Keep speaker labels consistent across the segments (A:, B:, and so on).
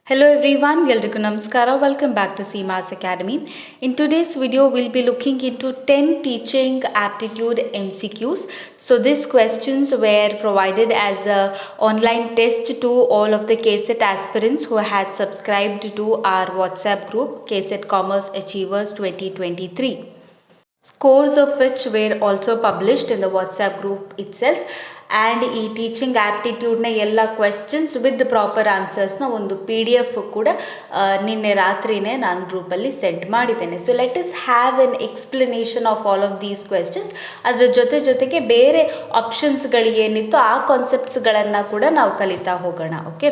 A: Hello everyone, ಎಲ್ರಿಗೂ ನಮಸ್ಕಾರ. Welcome back to CMAS Academy. In today's video, we'll be looking into 10 teaching aptitude MCQs. So these questions were provided as a online test to all of the KCET aspirants who had subscribed to our WhatsApp group, KCET Commerce Achievers 2023. Scores of which were also published in the WhatsApp group itself. And ಈ teaching ಆ್ಯಪ್ಟಿಟ್ಯೂಡ್ನ ಎಲ್ಲ questions with proper ಆನ್ಸರ್ಸ್ನ ಒಂದು PDF ಕೂಡ ನಿನ್ನೆ ರಾತ್ರಿನೇ ನಾನು ಗ್ರೂಪಲ್ಲಿ send ಮಾಡಿದ್ದೇನೆ. So let us have an explanation of all of these questions. ಅದರ ಜೊತೆಗೆ ಬೇರೆ ಆಪ್ಷನ್ಸ್ಗಳಿಗೇನಿತ್ತು ಆ ಕಾನ್ಸೆಪ್ಟ್ಸ್ಗಳನ್ನು ಕೂಡ ನಾವು ಕಲಿತಾ ಹೋಗೋಣ. Okay,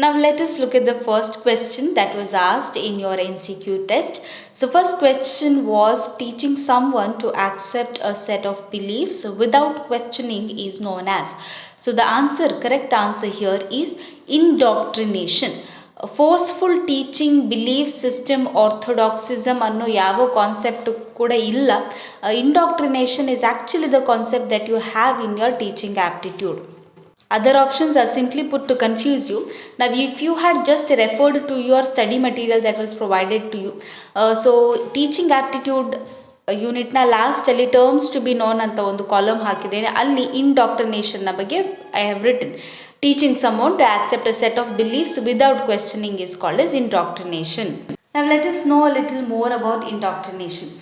A: now let us look at the first question that was asked in your MCQ test. So first question was, teaching someone to accept a set of beliefs without questioning is known as. So the correct answer here is indoctrination. Forceful teaching, belief system, orthodoxism ಅನ್ನೋ ಯಾವ concept ಕೂಡ ಇಲ್ಲ. Indoctrination is actually the concept that you have in your teaching aptitude. Other options are simply put to confuse you. Now, if you had just referred to your study material that was provided to you, so teaching aptitude ಯೂನಿಟ್ನ ಲಾಸ್ಟಲ್ಲಿ terms to be known ಅಂತ ಒಂದು column ಹಾಕಿದ್ದೇನೆ. ಅಲ್ಲಿ ಇಂಡಾಕ್ಟ್ರಿನೇಷನ್ನ ಬಗ್ಗೆ I have written. Teaching someone to accept a set of beliefs without questioning is called as indoctrination. ನಾವು let us know a little more about indoctrination.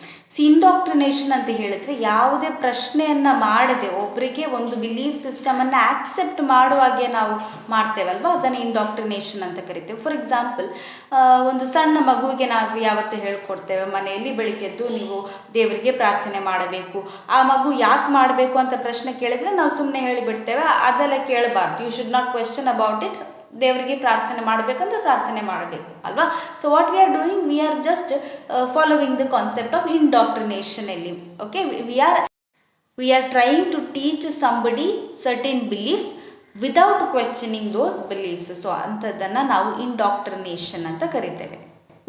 A: Indoctrination ಅಂತ ಹೇಳಿದ್ರೆ ಯಾವುದೇ ಪ್ರಶ್ನೆಯನ್ನು ಮಾಡದೆ ಒಬ್ಬರಿಗೆ ಒಂದು ಬಿಲೀಫ್ ಸಿಸ್ಟಮನ್ನು ಆಕ್ಸೆಪ್ಟ್ ಮಾಡುವಾಗೆ ನಾವು ಮಾಡ್ತೇವಲ್ವ, ಅದನ್ನು ಇಂಡಾಕ್ಟ್ರಿನೇಷನ್ ಅಂತ ಕರಿತೇವೆ. ಫಾರ್ ಎಕ್ಸಾಂಪಲ್, ಒಂದು ಸಣ್ಣ ಮಗುವಿಗೆ ನಾವು ಯಾವತ್ತು ಹೇಳ್ಕೊಡ್ತೇವೆ ಮನೆಯಲ್ಲಿ ಬೆಳಿಗ್ಗೆದ್ದು ನೀವು ದೇವರಿಗೆ ಪ್ರಾರ್ಥನೆ ಮಾಡಬೇಕು. ಆ ಮಗು ಯಾಕೆ ಮಾಡಬೇಕು ಅಂತ ಪ್ರಶ್ನೆ ಕೇಳಿದರೆ ನಾವು ಸುಮ್ಮನೆ ಹೇಳಿಬಿಡ್ತೇವೆ, ಅದೆಲ್ಲ ಕೇಳಬಾರ್ದು. You should not question about it. ದೇವರಿಗೆ ಪ್ರಾರ್ಥನೆ ಮಾಡಬೇಕಂದ್ರೆ ಪ್ರಾರ್ಥನೆ ಮಾಡಬೇಕು ಅಲ್ವಾ. So what we are doing, we are just following the concept of indoctrination ಅಲ್ಲಿ. Okay, we are trying to teach somebody certain beliefs without questioning those beliefs. So ಅಂಥದ್ದನ್ನು ನಾವು indoctrination ಅಂತ ಕರಿತೇವೆ.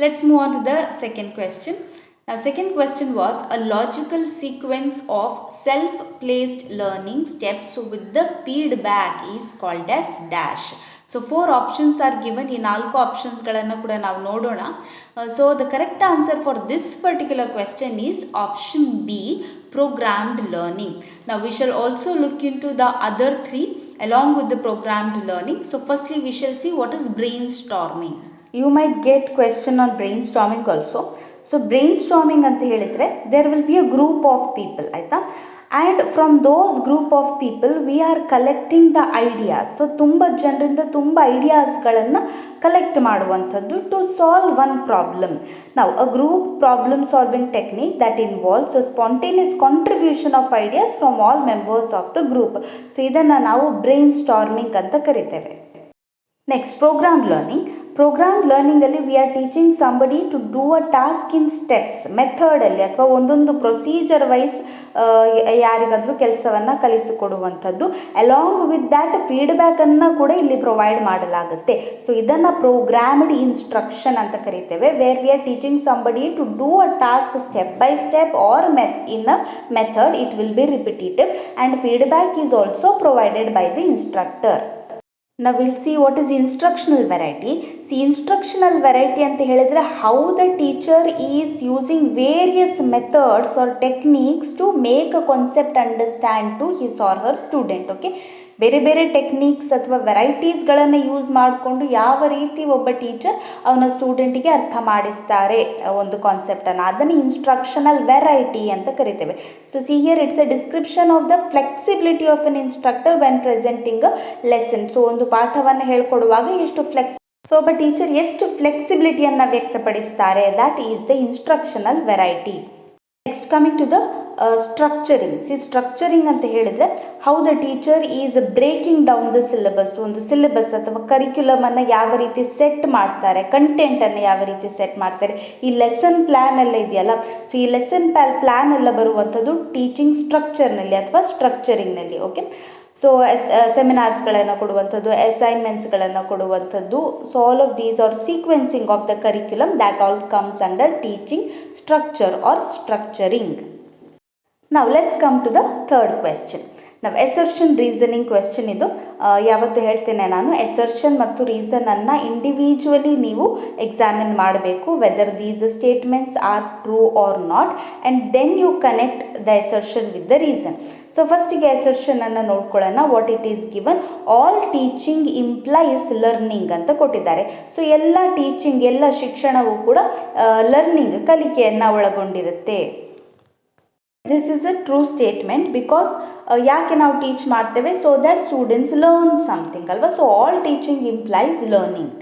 A: Let's move on to the second question. Now, second question was, a logical sequence of self-placed learning steps with the feedback is called as dash. So 4 options are given. ಈ 4 ಆಪ್ಷನ್ಸ್ಗಳನ್ನು ಕೂಡ ನಾವು ನೋಡೋಣ. So the correct answer for this particular question is option B, programmed learning. Now we shall also look into the other 3 along with the programmed learning. So firstly we shall see what is brainstorming. You might get question on brainstorming also. So brainstorming ಅಂತ ಹೇಳಿದರೆ there will be a group of people, ಆಯಿತಾ. And from those group of people we are collecting the ideas. So ತುಂಬ ಜನರಿಂದ ತುಂಬ ಐಡಿಯಾಸ್ಗಳನ್ನು collect ಮಾಡುವಂಥದ್ದು to solve one problem. ನಾವು a group problem solving technique that involves a spontaneous contribution of ideas from all members of the group. So ಇದನ್ನು ನಾವು brainstorming ಅಂತ ಕರಿತೇವೆ. Next, programme learning. ಪ್ರೋಗ್ರಾಮ್ ಲರ್ನಿಂಗಲ್ಲಿ we are teaching somebody to do a task in steps, ಮೆಥಡಲ್ಲಿ ಅಥವಾ ಒಂದೊಂದು procedure wise ಯಾರಿಗಾದರೂ ಕೆಲಸವನ್ನು ಕಲಿಸಿಕೊಡುವಂಥದ್ದು. ಅಲಾಂಗ್ ವಿತ್ ದ್ಯಾಟ್ ಫೀಡ್ಬ್ಯಾಕನ್ನು ಕೂಡ ಇಲ್ಲಿ ಪ್ರೊವೈಡ್ ಮಾಡಲಾಗುತ್ತೆ. ಸೊ ಇದನ್ನು ಪ್ರೋಗ್ರಾಮ್ಡ್ ಇನ್ಸ್ಟ್ರಕ್ಷನ್ ಅಂತ ಕರಿತೇವೆ. Where we are teaching somebody to do a task step by step or in a method. It will be repetitive and feedback is also provided by the instructor. Now we'll see what is instructional variety. See, instructional variety ಅಂತ ಹೇಳಿದರೆ how the teacher is using various methods or techniques to make a concept understand to his or her student. Okay, ಬೇರೆ ಬೇರೆ techniques ಅಥವಾ ವೆರೈಟೀಸ್ಗಳನ್ನು use ಮಾಡಿಕೊಂಡು ಯಾವ ರೀತಿ ಒಬ್ಬ teacher ಅವನ ಸ್ಟೂಡೆಂಟಿಗೆ ಅರ್ಥ ಮಾಡಿಸ್ತಾರೆ ಒಂದು ಕಾನ್ಸೆಪ್ಟನ್ನು, ಅದನ್ನು ಇನ್ಸ್ಟ್ರಕ್ಷನಲ್ ವೆರೈಟಿ ಅಂತ ಕರಿತೇವೆ. So see here it's a description of the flexibility of an instructor when presenting a lesson. So ಒಂದು ಪಾಠವನ್ನು ಹೇಳ್ಕೊಡುವಾಗ ಸೊ ಒಬ್ಬ ಟೀಚರ್ ಎಷ್ಟು ಫ್ಲೆಕ್ಸಿಬಿಲಿಟಿಯನ್ನು ವ್ಯಕ್ತಪಡಿಸ್ತಾರೆ, that is the instructional variety. Next, coming to the structuring. Structuring ಅಂತ ಹೇಳಿದರೆ how the teacher is breaking down the syllabus. ಒಂದು ಸಿಲೆಬಸ್ ಅಥವಾ ಕರಿಕ್ಯುಲಮನ್ನು ಯಾವ ರೀತಿ ಸೆಟ್ ಮಾಡ್ತಾರೆ, ಕಂಟೆಂಟನ್ನು ಯಾವ ರೀತಿ ಸೆಟ್ ಮಾಡ್ತಾರೆ, ಈ ಲೆಸನ್ ಪ್ಲ್ಯಾನ್ ಎಲ್ಲ ಇದೆಯಲ್ಲ. ಸೊ ಈ ಲೆಸನ್ ಪ್ಲ್ಯಾನ್ ಎಲ್ಲ ಬರುವಂಥದ್ದು ಟೀಚಿಂಗ್ ಸ್ಟ್ರಕ್ಚರ್ನಲ್ಲಿ ಅಥವಾ ಸ್ಟ್ರಕ್ಚರಿಂಗ್ನಲ್ಲಿ. ಓಕೆ, ಸೊ ಸೆಮಿನಾರ್ಸ್ಗಳನ್ನು ಕೊಡುವಂಥದ್ದು, ಅಸೈನ್ಮೆಂಟ್ಸ್ಗಳನ್ನು ಕೊಡುವಂಥದ್ದು. So all of these are sequencing of the curriculum, that all comes under teaching structure or structuring. Now let's come to the third question. ನಾವು ಎಸರ್ಷನ್ ರೀಸನಿಂಗ್ ಕ್ವೆಶ್ಚನ್ ಇದು. ಯಾವತ್ತು ಹೇಳ್ತೇನೆ ನಾನು, ಎಸರ್ಷನ್ ಮತ್ತು ರೀಸನನ್ನು ಇಂಡಿವಿಜುವಲಿ ನೀವು ಎಕ್ಸಾಮಿನ್ ಮಾಡಬೇಕು, whether these statements are true or not, and then you connect the assertion with the reason. So ಫಸ್ಟಿಗೆ ಎಸರ್ಷನನ್ನು ನೋಡ್ಕೊಳ್ಳೋಣ. What it is given, all teaching implies learning ಅಂತ ಕೊಟ್ಟಿದ್ದಾರೆ. ಸೊ ಎಲ್ಲ ಟೀಚಿಂಗ್, ಎಲ್ಲ ಶಿಕ್ಷಣವು ಕೂಡ ಲರ್ನಿಂಗ್, ಕಲಿಕೆಯನ್ನು ಒಳಗೊಂಡಿರುತ್ತೆ. This is a true statement because ಯಾಕೆ ನಾವು ಟೀಚ್ ಮಾಡ್ತೇವೆ, so that students learn something ಅಲ್ವಾ. So all teaching implies learning.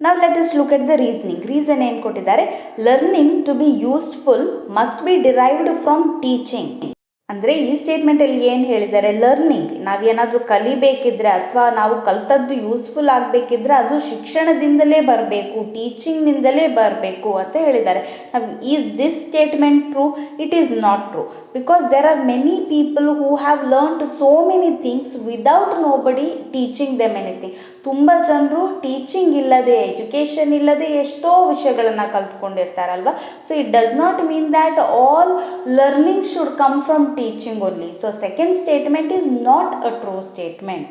A: ನಾವು let us look at the reasoning. Reason ಏನು ಕೊಟ್ಟಿದ್ದಾರೆ, learning to be useful must be derived from teaching. ಅಂದರೆ ಈ ಸ್ಟೇಟ್ಮೆಂಟಲ್ಲಿ ಏನು ಹೇಳಿದ್ದಾರೆ, ಲರ್ನಿಂಗ್ ನಾವೇನಾದರೂ ಕಲಿಬೇಕಿದ್ರೆ ಅಥವಾ ನಾವು ಕಲ್ತದ್ದು ಯೂಸ್ಫುಲ್ ಆಗಬೇಕಿದ್ರೆ ಅದು ಶಿಕ್ಷಣದಿಂದಲೇ ಬರಬೇಕು, ಟೀಚಿಂಗ್ನಿಂದಲೇ ಬರಬೇಕು ಅಂತ ಹೇಳಿದ್ದಾರೆ. ನಾವು is this statement true? It is not true, because there are many people who have learned so many things without nobody teaching them anything. ತುಂಬ ಜನರು ಟೀಚಿಂಗ್ ಇಲ್ಲದೆ, ಎಜುಕೇಷನ್ ಇಲ್ಲದೆ ಎಷ್ಟೋ ವಿಷಯಗಳನ್ನು ಕಲ್ತ್ಕೊಂಡಿರ್ತಾರಲ್ವ. So it does not mean that all learning should come from teaching only. So second statement is not a true statement.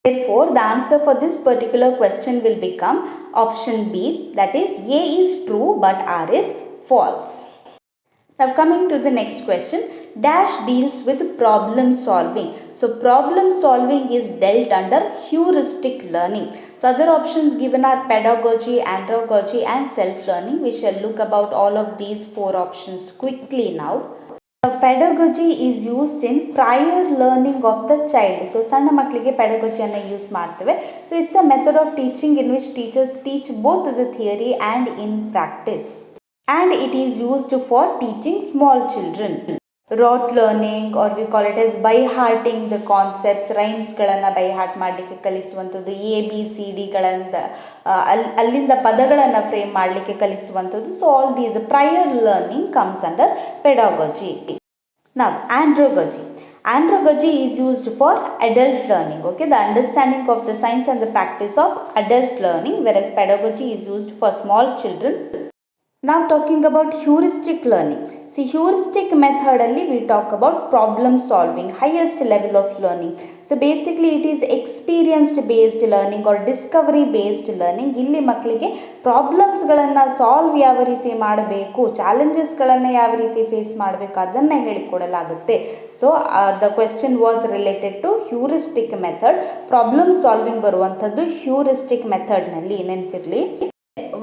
A: Therefore the answer for this particular question will become option B, that is A is true but R is false. Now coming to the next question, dash deals with problem solving. So problem solving is dealt under heuristic learning. So other options given are pedagogy, andragogy and self learning. We shall look about all of these four options quickly now. Pedagogy is used in prior learning of the child. So ಸಣ್ಣ ಮಕ್ಕಳಿಗೆ pedagogyಯನ್ನು use ಮಾಡ್ತೇವೆ. So it's a method of teaching in which teachers teach both the theory and in practice. And it is used for teaching small children. Rote learning, or we call it as by hearting the concepts, ರೈಮ್ಸ್ಗಳನ್ನು by heart ಮಾಡಲಿಕ್ಕೆ ಕಲಿಸುವಂಥದ್ದು, ABCDಗಳಿಂದ ಅಲ್ಲಿಂದ ಪದಗಳನ್ನು frame ಮಾಡಲಿಕ್ಕೆ ಕಲಿಸುವಂಥದ್ದು. So all these prior learning comes under pedagogy. Now andragogy. Andragogy is used for adult learning, okay, the understanding of the science and the practice of adult learning, whereas pedagogy is used for small children. Now talking about heuristic learning. See, heuristic method alli we talk about problem solving, highest level of learning. So basically it is experience based learning or discovery based learning. ಇಲ್ಲಿ ಮಕ್ಕಳಿಗೆ ಪ್ರಾಬ್ಲಮ್ಸ್ಗಳನ್ನು solve ಯಾವ ರೀತಿ ಮಾಡಬೇಕು, ಚಾಲೆಂಜಸ್ಗಳನ್ನು ಯಾವ ರೀತಿ face ಮಾಡಬೇಕು ಅದನ್ನು ಹೇಳಿಕೊಡಲಾಗುತ್ತೆ. So the question was related to heuristic method. Problem solving ಬರುವಂಥದ್ದು ಹ್ಯೂರಿಸ್ಟಿಕ್ ಮೆಥಡ್ನಲ್ಲಿ, ನೆನಪಿರಲಿ.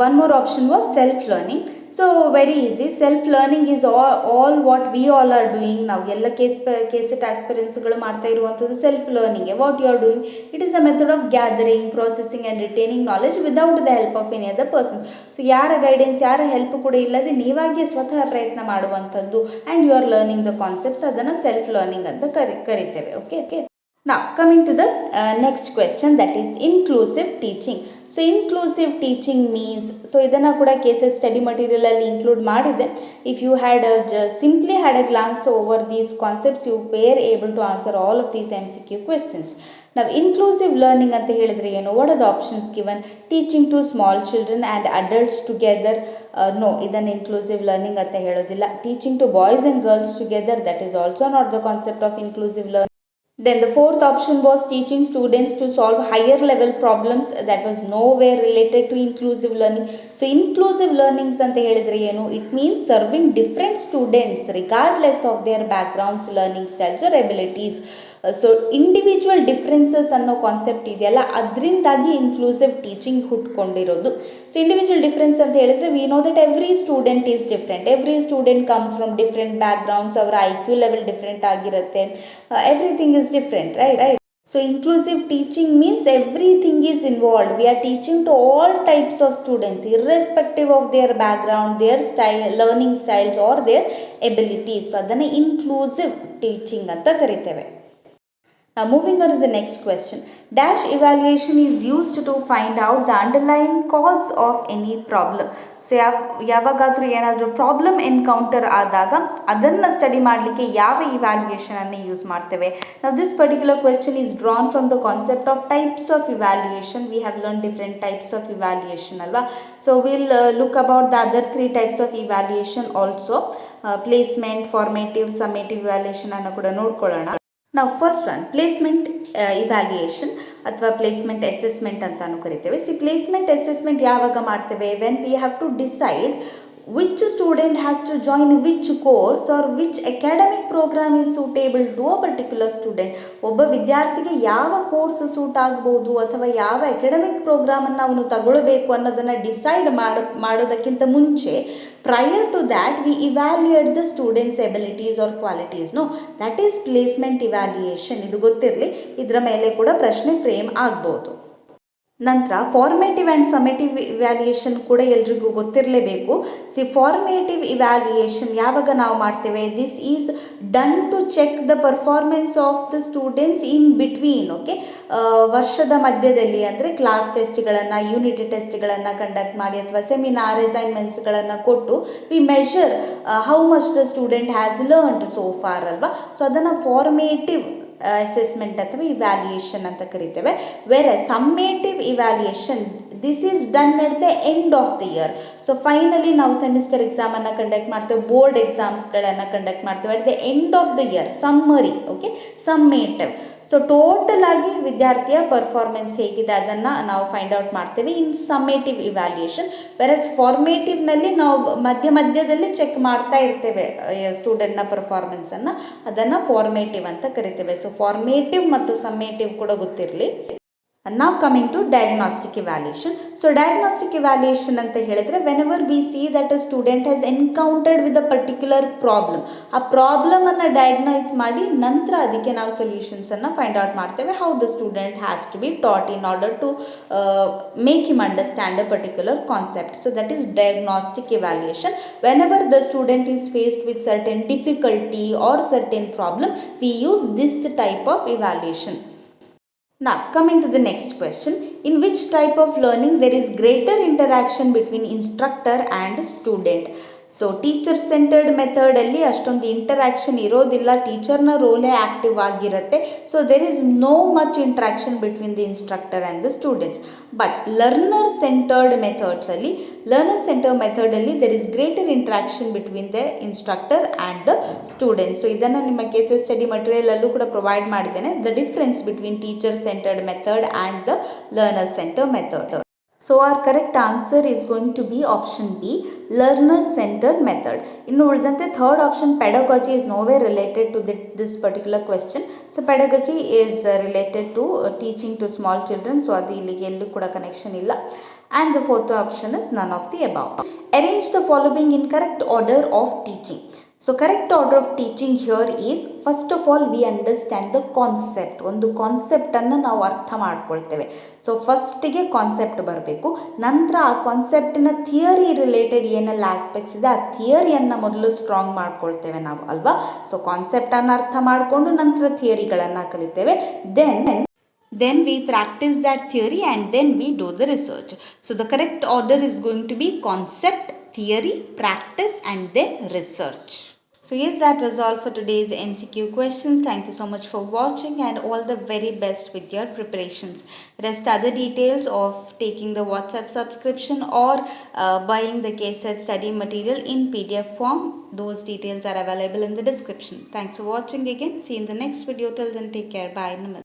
A: One more option was self-learning. So very easy. Self-learning is all what we all are doing. ನಾವು ಎಲ್ಲ KCET ಆಸ್ಪಿರೆಂಟ್ಸ್ಗಳು ಮಾಡ್ತಾ ಇರುವಂಥದ್ದು self learning. What you are doing, it is a method of gathering, processing and retaining knowledge without the help of any other person. So ಯಾರ guidance, ಯಾರ help ಕೂಡ ಇಲ್ಲದೆ ನೀವಾಗೆ ಸ್ವತಃ ಪ್ರಯತ್ನ ಮಾಡುವಂಥದ್ದು. And you are learning the concepts, ಅದನ್ನು self learning ಅಂತ ಕರಿತೇವೆ. Okay. Now coming to the next question, that is inclusive teaching. So inclusive teaching means, so ಇದನ್ನು ಕೂಡ ಕೇಸಸ್ ಸ್ಟಡಿ ಮಟೀರಿಯಲಲ್ಲಿ ಇನ್ಕ್ಲೂಡ್ ಮಾಡಿದೆ. If you had simply had a glance over these concepts, you were able to answer all of these MCQ questions. Now inclusive learning ಅಂತ ಹೇಳಿದ್ರೆ ಏನು, what are the options given? Teaching to small children and adults together, no, ಇದನ್ನು inclusive learning ಅಂತ ಹೇಳೋದಿಲ್ಲ. Teaching to boys and girls together, that is also not the concept of inclusive learning. Then the fourth option was teaching students to solve higher level problems, that was nowhere related to inclusive learning. So inclusive learnings anta helidre enu, it means serving different students regardless of their backgrounds, learning styles or abilities. So individual differences ಅನ್ನೋ concept ಇದೆಯಲ್ಲ, ಅದರಿಂದಾಗಿ inclusive teaching ಹುಟ್ಕೊಂಡಿರೋದು. So individual difference ಅಂತ ಹೇಳಿದ್ರೆ we know that every student is different, every student comes from different backgrounds, ಅವರ IQ level different ಆಗಿರುತ್ತೆ, everything is different, right. So inclusive teaching means everything is involved. We are teaching to all types of students irrespective of their background, their style, learning styles or their abilities. So ಅದನ್ನು inclusive teaching ಅಂತ ಕರಿತೇವೆ. Now moving on to the next question. Dash evaluation is used to find out the underlying cause of any problem. So ಯಾವಾಗಾದರೂ ಏನಾದರೂ problem encounter ಆದಾಗ ಅದನ್ನು study ಮಾಡಲಿಕ್ಕೆ ಯಾವ ಇವ್ಯಾಲ್ಯೂಯೇಷನನ್ನು use ಮಾಡ್ತೇವೆ. ನಾವು this particular question is drawn from the concept of types of evaluation. We have learn different types of evaluation ಅಲ್ವಾ. So will look about the other 3 types of evaluation also. Placement, formative, summative evaluation ಅನ್ನು ಕೂಡ ನೋಡ್ಕೊಳ್ಳೋಣ. ನಾವು first one placement evaluation ಅಥವಾ placement assessment ಅಂತಾನು ಕರಿತೇವೆ. Placement assessment ಯಾವಾಗ ಮಾಡ್ತೇವೆ? When we have to decide which student has to join which course or which academic program is suitable to a particular student. ಒಬ್ಬ ವಿದ್ಯಾರ್ಥಿಗೆ ಯಾವ ಕೋರ್ಸ್ ಸೂಟ್ ಆಗ್ಬೋದು ಅಥವಾ ಯಾವ ಅಕಾಡೆಮಿಕ್ ಪ್ರೋಗ್ರಾಮನ್ನು ಅವನು ತಗೊಳ್ಬೇಕು ಅನ್ನೋದನ್ನು ಡಿಸೈಡ್ ಮಾಡೋದಕ್ಕಿಂತ ಮುಂಚೆ prior to that we evaluate the students abilities or qualities. No, that is placement evaluation. ಇದು ಗೊತ್ತಿರಲಿ, ಇದರ ಮೇಲೆ ಕೂಡ ಪ್ರಶ್ನೆ ಫ್ರೇಮ್ ಆಗ್ಬೋದು. ನಂತರ ಫಾರ್ಮೇಟಿವ್ ಆ್ಯಂಡ್ ಸಮೇಟಿವ್ ಇವ್ಯಾಲ್ಯೂಯೇಷನ್ ಕೂಡ ಎಲ್ರಿಗೂ ಗೊತ್ತಿರಲೇಬೇಕು. ಫಾರ್ಮೇಟಿವ್ ಇವ್ಯಾಲ್ಯೂಯೇಷನ್ ಯಾವಾಗ ನಾವು ಮಾಡ್ತೇವೆ? This is done to check the performance of the students in between. Okay, ವರ್ಷದ ಮಧ್ಯದಲ್ಲಿ ಅಂದರೆ ಕ್ಲಾಸ್ ಟೆಸ್ಟ್ಗಳನ್ನು, ಯೂನಿಟ್ ಟೆಸ್ಟ್ಗಳನ್ನು ಕಂಡಕ್ಟ್ ಮಾಡಿ ಅಥವಾ ಸೆಮಿನಾರ್ ಅಸೈನ್ಮೆಂಟ್ಸ್ಗಳನ್ನು ಕೊಟ್ಟು we measure how much the student has learned so far ಅಲ್ವಾ. ಸೊ ಅದನ್ನು ಫಾರ್ಮೇಟಿವ್ ಅಸೆಸ್ಮೆಂಟ್ ಅಥವಾ ಇವ್ಯಾಲ್ಯೂಯೇಷನ್ ಅಂತ ಕರಿತೇವೆ. Where summative evaluation this is done at the end of the year. So finally ನಾವು ಸೆಮಿಸ್ಟರ್ ಎಕ್ಸಾಮನ್ನು ಕಂಡಕ್ಟ್ ಮಾಡ್ತೇವೆ, ಬೋರ್ಡ್ ಎಕ್ಸಾಮ್ಸ್ಗಳನ್ನು ಕಂಡಕ್ಟ್ ಮಾಡ್ತೇವೆ at the end of the year. Summary, okay, summative. So total ಆಗಿ ವಿದ್ಯಾರ್ಥಿಯ performance ಹೇಗಿದೆ ಅದನ್ನು ನಾವು ಫೈಂಡ್ ಔಟ್ ಮಾಡ್ತೇವೆ ಇನ್ ಸಮ್ಮೇಟಿವ್ ಇವ್ಯಾಲ್ಯೂಯೇಷನ್. ವೆರಸ್ ಫಾರ್ಮೇಟಿವ್ನಲ್ಲಿ ನಾವು ಮಧ್ಯದಲ್ಲಿ ಚೆಕ್ ಮಾಡ್ತಾ ಇರ್ತೇವೆ ಸ್ಟೂಡೆಂಟ್ನ ಪರ್ಫಾರ್ಮೆನ್ಸನ್ನು, ಅದನ್ನು ಫಾರ್ಮೇಟಿವ್ ಅಂತ ಕರಿತೇವೆ. ಸೊ ಫಾರ್ಮೇಟಿವ್ ಮತ್ತು ಸಮ್ಮೇಟಿವ್ ಕೂಡ ಗೊತ್ತಿರಲಿ. Now coming to diagnostic evaluation. So diagnostic evaluation ಅಂತ ಹೇಳಿದ್ರೆ whenever we see that a student has encountered with a particular problem, ಆ ಪ್ರಾಬ್ಲಮ್ ಅನ್ನು ಡಯಾಗ್ನೈಸ್ ಮಾಡಿ ನಂತರ ಅದಕ್ಕೆ ನಾವು ಸೊಲ್ಯೂಷನ್ಸ್ ಅನ್ನು ಫೈಂಡ್ ಔಟ್ ಮಾಡ್ತೇವೆ. how the student has to be taught in order to make him understand a particular concept. So that is diagnostic evaluation. Whenever the student is faced with certain difficulty or certain problem, we use this type of evaluation. Now coming to the next question, in which type of learning there is greater interaction between instructor and student? So teacher centred ಮೆಥಡಲ್ಲಿ ಅಷ್ಟೊಂದು interaction ಇರೋದಿಲ್ಲ, ಟೀಚರ್ನ ರೋಲೇ active ಆಗಿರುತ್ತೆ. So there is no much interaction between the instructor and the students. But learner centred ಮೆಥಡ್ಸಲ್ಲಿ there is greater interaction between the instructor and the students. So ಇದನ್ನು ನಿಮ್ಮ cases study ಮಟೀರಿಯಲಲ್ಲೂ ಕೂಡ ಪ್ರೊವೈಡ್ ಮಾಡಿದ್ದೇನೆ, the difference between teacher centred method and the learner centre method. So our correct answer is going to be option B, learner centered method. ಇನ್ನು ಉಳಿದಂತೆ third option pedagogy is nowhere related to this particular question. So pedagogy is related to teaching to small children. So ಅದು ಇಲ್ಲಿಗೆ ಎಲ್ಲೂ ಕೂಡ connection ಇಲ್ಲ. And the fourth option is none of the above. Arrange the following in correct order of teaching. So correct order of teaching here is, first of all we understand the concept. ಒಂದು ಕಾನ್ಸೆಪ್ಟನ್ನು ನಾವು ಅರ್ಥ ಮಾಡ್ಕೊಳ್ತೇವೆ. So ಫಸ್ಟಿಗೆ concept ಬರಬೇಕು, ನಂತರ ಆ ಕಾನ್ಸೆಪ್ಟಿನ theory related ಏನೆಲ್ಲ aspects ಇದೆ ಆ ಥಿಯರಿಯನ್ನು ಮೊದಲು ಸ್ಟ್ರಾಂಗ್ ಮಾಡ್ಕೊಳ್ತೇವೆ ನಾವು ಅಲ್ವಾ. ಸೊ ಕಾನ್ಸೆಪ್ಟನ್ನು ಅರ್ಥ ಮಾಡಿಕೊಂಡು ನಂತರ ಥಿಯರಿಗಳನ್ನು ಕಲಿತೇವೆ. Then we practice that theory and then we do the research. So the correct order is going to be concept, theory, practice and then research. So yes, that was all for today's MCQ questions. Thank you so much for watching and all the very best with your preparations. Rest other details of taking the WhatsApp subscription or buying the case set study material in PDF form, those details are available in the description. Thanks for watching again. See you in the next video. Till then, take care. Bye. Namaste.